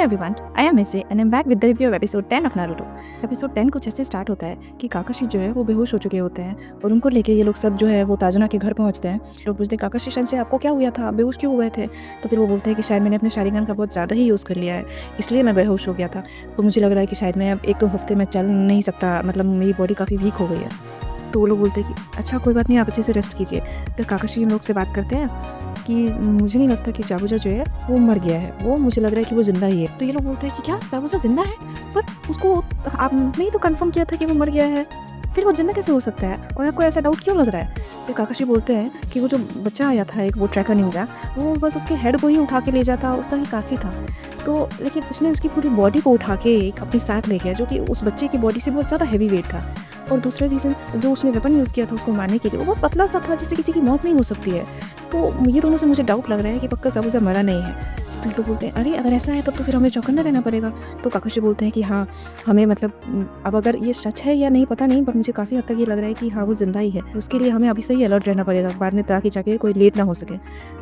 Hello everyone, I am essay and I am back with the review of episode 10 of Naruto. Episode 10 कुछ ऐसे start होता है कि काकाशी जो है वो बेहोश हो चुके होते हैं और उनको लेके ये लोग सब जो है वो ताजुना के घर पहुंचते हैं। लोग पूछते हैं काकाशी शन से आपको क्या हुआ था, आप बेहोश क्यों हुए थे? तो फिर वो बोलते हैं कि शायद मैंने अपने शारिगन का बहुत ज़्यादा ही यूज़ कर लिया है, इसलिए मैं बेहोश हो गया था। तो मुझे लग रहा है कि शायद मैं अब 1-2 हफ्ते में चल नहीं सकता, मतलब मेरी बॉडी काफ़ी वीक हो गई है। तो वो लोग बोलते हैं कि अच्छा कोई बात नहीं, आप अच्छे से रेस्ट कीजिए। तो काकाशी उन लोग से बात करते हैं कि मुझे नहीं लगता कि जाबुजा जो है वो मर गया है, वो मुझे लग रहा है कि वो ज़िंदा ही है। तो ये लोग बोलते हैं कि क्या जाबुजा ज़िंदा है? पर उसको आपने ही तो कंफर्म किया था कि वो मर गया है, फिर वो ज़िंदा कैसे हो सकता है और आपको ऐसा डाउट क्यों लग रहा है? तो काकाशी बोलते हैं कि वो जो बच्चा आया था एक, वो ट्रैकर निंजा, वो बस उसके हेड को ही उठा के ले जाता उसका ही काफ़ी था। तो लेकिन उसने उसकी पूरी बॉडी को उठा के अपने साथ ले गया, जो कि उस बच्चे की बॉडी से बहुत ज़्यादा हैवी वेट था। और दूसरा रीज़न जो उसने वेपन यूज़ किया था उसको मारने के लिए, वो बहुत पतला सा था जिससे किसी की मौत नहीं हो सकती है। तो ये दोनों से मुझे डाउट लग रहा है कि पक्का जाबुजा मरा नहीं है। तो लोग बोलते हैं अरे अगर ऐसा है तब तो फिर हमें चौकन्ना रहना पड़ेगा। तो काकाशी बोलते हैं कि हाँ हमें, मतलब अब अगर ये सच है या नहीं पता नहीं, पर मुझे काफ़ी हद तक ये लग रहा है कि हाँ वो ज़िंदा ही है। उसके लिए हमें अभी से ही अलर्ट रहना पड़ेगा बाद में, ताकि जाके कोई लेट ना हो सके।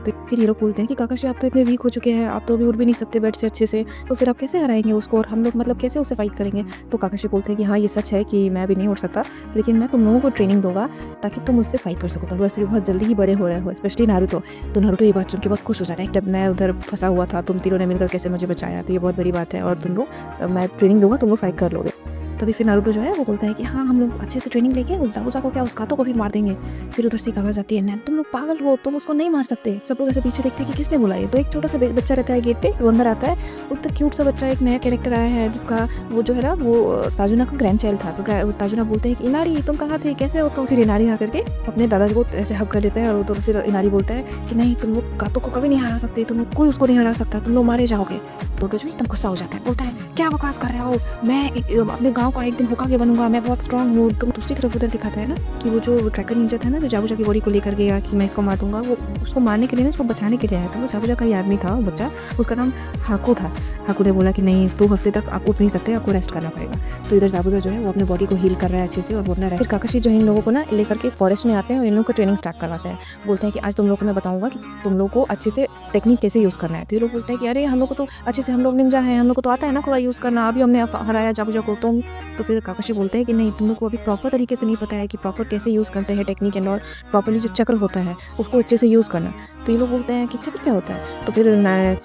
तो फिर ये लोग बोलते हैं कि काकाशी आप तो इतने वीक हो चुके हैं, आप तो अभी उठ भी नहीं सकते बेड से अच्छे से, तो फिर आप कैसे हराएंगे उसको और हम लोग मतलब कैसे उसे फाइट करेंगे? तो काकाशी बोलते हैं कि हाँ ये सच है कि मैं अभी नहीं उठ सकता, लेकिन मैं तुम लोगों को ट्रेनिंग दूंगा ताकि तुम उससे फाइट कर सको। तुम वैसे भी बहुत जल्दी ही बड़े हो रहे हो, स्पेशली नारुतो। तो नारुतो ये बात सुन के बहुत खुश हो जाता है, जब मैं उधर फंसा हुआ था तुम तीनों ने मिलकर कैसे मुझे बचाया, तो ये बहुत बड़ी बात है और तुम लोग, मैं ट्रेनिंग दूंगा, तुम लोग फाइट कर लोगे। तभी फिर नारुतो जो है वो बोलता है कि हाँ हम लोग अच्छे से ट्रेनिंग लेके उस जाबुजा को क्या उस कातो को भी मार देंगे। फिर उधर से एक आवाज़ आती है, नैन तुम लोग पागल हो, तुम उसको नहीं मार सकते। सब लोग ऐसे पीछे देखते हैं कि किसने बुलाया। तो एक छोटा सा बच्चा रहता है गेट पे, वो अंदर आता है। उधर क्यूट सा बच्चा, एक नया कैरेक्टर आया है जिसका वो जो है ना वो ताजुना का ग्रैंड चाइल्ड था। तो ताजुना बोलते हैं कि इनारी तुम कहाँ थे, कैसे हो? तो फिर इनारी आकर के अपने दादाजी को ऐसे हक कर लेता है और तो फिर इनारी बोलता है कि नहीं तुम लोग कातो को कभी नहीं हरा सकते, तुम लोग कोई उसको नहीं हरा सकता, तुम लोग मारे जाओगे। टोटो जो एकदम गुस्सा हो जाता है, बोलता है क्या बकवास कर रहे हो, मैं अपने गाँव का एक दिन होकागे बनूंगा, मैं बहुत स्ट्रांग हूँ। तो दूसरी तरफ उधर दिखाता है ना कि वो जो ट्रैकर निंजा था ना, जो जाबुजा की बॉडी को लेकर गया कि मैं इसको मार दूंगा, वो उसको मारने के लिए ना, उसको बचाने के लिए आया था। वो जाबुजा का ही आदमी था, वो बच्चा, उसका नाम हाकू था। हाकू ने बोला कि नहीं 2 हफ्ते तक आप उठ नहीं सकते, आपको रेस्ट करना पड़ेगा। तो इधर जाबुजा जो है वो अपने बॉडी को हील कर रहा है अच्छे से और बोलना रहा है। फिर काकाशी जो है इन लोगों को ना लेकर के फॉरेस्ट में आते हैं और इन लोगों को ट्रेनिंग स्टार्ट करवाते हैं। बोलते हैं कि आज तुम लोगों को मैं बताऊंगा कि तुम लोगों को अच्छे से टेक्निक कैसे यूज़ करना है। तो ये लोग बोलते हैं कि अरे हम लोग को तो अच्छे से, हम लोग निंजा हैं, हम लोग को तो आता है ना खुला यूज़ करना, अभी हमने हराया जाबुजा को। तो फिर काकाशी बोलते हैं कि नहीं तुम लोग को अभी प्रॉपर तरीके से नहीं पता है कि प्रॉपर कैसे यूज़ करते हैं टेक्निक एंड और प्रॉपर्ली जो चक्र होता है उसको अच्छे से यूज़ करना। तो ये लोग बोलते हैं कि चक्र क्या होता है? तो फिर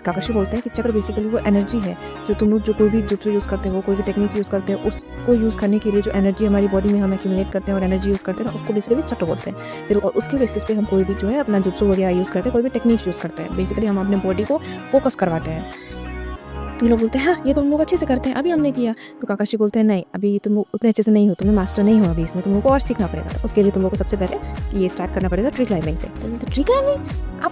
काकाशी बोलते हैं कि चक्र बेसिकली वो एनर्जी है जो तुम लोग जो कोई भी जुत्सु यूज़ करते हो, कोई भी टेक्निक यूज़ करते हो, उसको यूज़ करने के लिए जो एनर्जी हमारी बॉडी में हम एक्यूमुलेट करते हैं और एनर्जी यूज़ करते हैं ना, उसको बेसिकली चक्र बोलते हैं। फिर और उसके बेसिस पे हम कोई भी जो है अपना जुत्सु वगैरह यूज़ करते हैं, कोई भी टेक्निक यूज़ करते हैं, बेसिकली हम अपने बॉडी को फोकस करवाते हैं। तो ये लोग बोलते हैं हाँ ये तो तुम लोग अच्छे से करते हैं, अभी हमने किया। तो काकाशी बोलते हैं नहीं अभी तुम लोग उतने अच्छे से नहीं हो, तुम्हें मास्टर नहीं हो अभी इसमें, तुम लोग को और सीखना पड़ेगा। उसके लिए तुम लोग को सबसे पहले ये स्टार्ट करना पड़ेगा ट्री क्लाइंबिंग से। तो बोलते ट्री क्लाइंबिंग, आप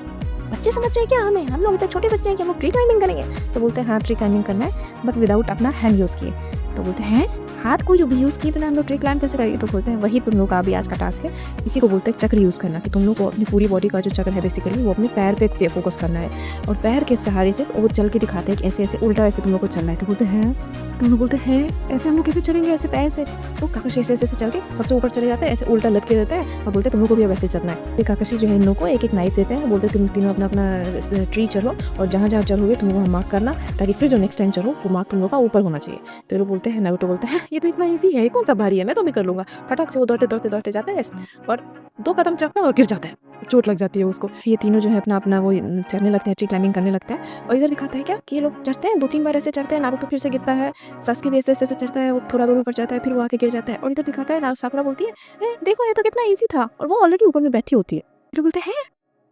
बच्चे समझ रहे हैं क्या हमें, हम लोग इतने छोटे बच्चे हैं कि हम लोग ट्री क्लाइंबिंग करेंगे? तो बोलते हैं हाँ ट्री क्लाइंबिंग करना है बट विदाउट अपना हैंड यूज़ किए। तो बोलते हैं हाथ को भी यूज़ किए बिना हम लोग ट्री क्लाइंब कैसे करेंगे? तो बोलते हैं वही तुम लोग का अभी आज का टास्क है, इसी को बोलते हैं चक्र यूज़ करना, कि तुम लोग को अपनी पूरी बॉडी का जो चक्र है बेसिकली वो अपने पैर पे फोकस करना है और पैर के सहारे से वो चल के दिखाते हैं कि ऐसे ऐसे उल्टा ऐसे तुम लोग को चलना है। तो बोलते हैं तुम लोग बोलते हैं ऐसे हम लोग कैसे चलेंगे ऐसे पैर से? तो काकाशी ऐसे ऐसे चल के सबसे ऊपर चले जाते हैं, ऐसे उल्टा लटके रहता है और बोलते तुम लोग को भी अब ऐसे चलना है। फिर काकाशी जो है इन लोग को एक एक नाइफ देते हैं, बोलते तुम तीनों अपना अपना ट्री चढ़ो और जहाँ जहाँ चढ़ोगे तुम लोग मार्क करना, ताकि फिर जो नेक्स्ट टाइम चढ़ो वो मार्क तुम लोग का ऊपर होना चाहिए। तो लोग बोलते हैं, नारुतो बोलते हैं ये तो इतना ईजी है, कौन सा भारी है, मैं तो भी कर लूँगा। फटाक से वो दौड़ते दौड़ते दौड़ते जाता है और 2 कदम चढ़ता है और गिर जाता है, चोट लग जाती है उसको। ये तीनों जो है अपना अपना वो चढ़ने लगते हैं, ट्री क्लाइंबिंग करने लगते हैं। और इधर दिखाता है क्या कि ये लोग चढ़ते हैं 2-3 बार ऐसे चढ़ते हैं, नारुतो फिर से गिरता है, सासुके भी ऐसे ऐसे चढ़ता है, वो थोड़ा दूर ऊपर जाता है, फिर वो आके गिर जाता है। और इधर दिखाता है साकुरा बोलती है देखो ये तो कितना ईजी था, और वो ऑलरेडी ऊपर में बैठी होती है। फिर बोलते हैं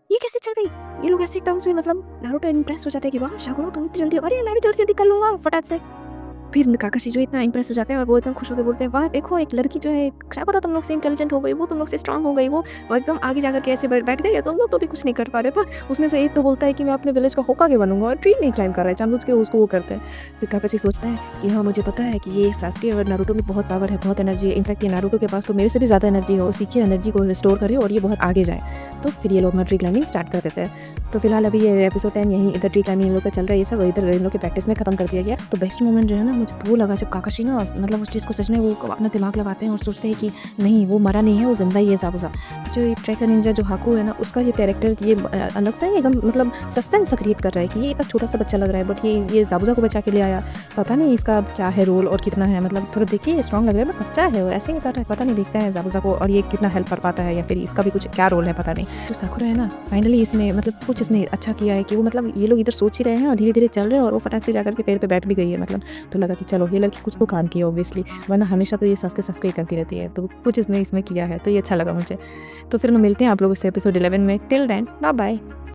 ये कैसे चढ़ गई? ये लोग ऐसे एकदम से, मतलब नारुतो इम्प्रेस हो जाते हैं कि वाह साकुरा तुम इतनी जल्दी, अरे मैं भी जल्दी जल्दी कर लूँगा फटाक से। फिर काकाशी जो इतना इंप्रेस हो जाते हैं और वो एकदम खुश होकर बोलते हैं वाह देखो एक लड़की जो है साकुरा तुम लोग से इंटेलिजेंट हो गई, वो तुम लोग से स्ट्रांग हो गई, वो एकदम आगे जाकर के ऐसे बैठ गई, तुम लोग तो भी कुछ नहीं कर पा रहे। पर उसमें से एक तो बोलता है कि मैं अपने विलेज का होकागे बनूंगा और ट्री नहीं क्लाइंब कर रहा है, जानबूझ के उसको वो करते हैं। फिर काकाशी सोचता है कि हाँ मुझे पता है कि ये सासुके और नारुतो में बहुत पावर है, बहुत एनर्जी है, इनफैक्ट ये नारुतो के पास तो मेरे से भी ज़्यादा एनर्जी है, वो सीखे एनर्जी को स्टोर करे और ये बहुत आगे जाए। तो फिर ये लोग अपना ट्री क्लाइंबिंग स्टार्ट कर देते हैं। तो फिलहाल अभी ये एपिसोड 10 यहीं इधर ट्री क्लाइंबिंग इन लोग का चल रहा है, ये सब इधर इन लोग के प्रैक्टिस में खत्म कर दिया गया। तो बेस्ट मोमेंट जो है ना मुझे तो वो लगा जब काकाशी ना मतलब उस चीज़ को सच में वो अपना दिमाग लगाते हैं और सोचते हैं कि नहीं वो मरा नहीं है, वो जिंदा ही है ज़ाबुज़ा। जो ये ट्रैकर निंजा जो हाकू है ना, उसका ये कैरेक्टर ये अलग से एकदम मतलब सस्पेंस क्रिएट कर रहा है कि ये इतना छोटा सा बच्चा लग रहा है, बट ये ज़ाबुज़ा को बचा के ले आया। पता नहीं इसका क्या है रोल और कितना है, मतलब थोड़ा देखिए स्ट्रॉन्ग लग रहा है, बट बच्चा है और ऐसे ही कर रहा है, पता नहीं देखते हैं ज़ाबुज़ा को और ये कितना हेल्प कर पाता है या फिर इसका भी कुछ क्या रोल है पता नहीं। जो साकुरा है ना, फाइनली इसमें मतलब कुछ इसने अच्छा किया है कि वो मतलब ये लोग इधर सोच ही रहे हैं और धीरे धीरे चल रहे हैं और वो फटाक से जाकर के पेड़ पे बैठ भी गई है। मतलब तो लगा कि चलो ये लड़की कुछ तो काम किया ऑब्वियसली, वरना हमेशा तो ये सस्के ही करती रहती है, तो कुछ इसने इसमें किया है, तो ये अच्छा लगा मुझे। तो फिर हम मिलते हैं आप लोगों से एपिसोड 11 में। Till then bye bye.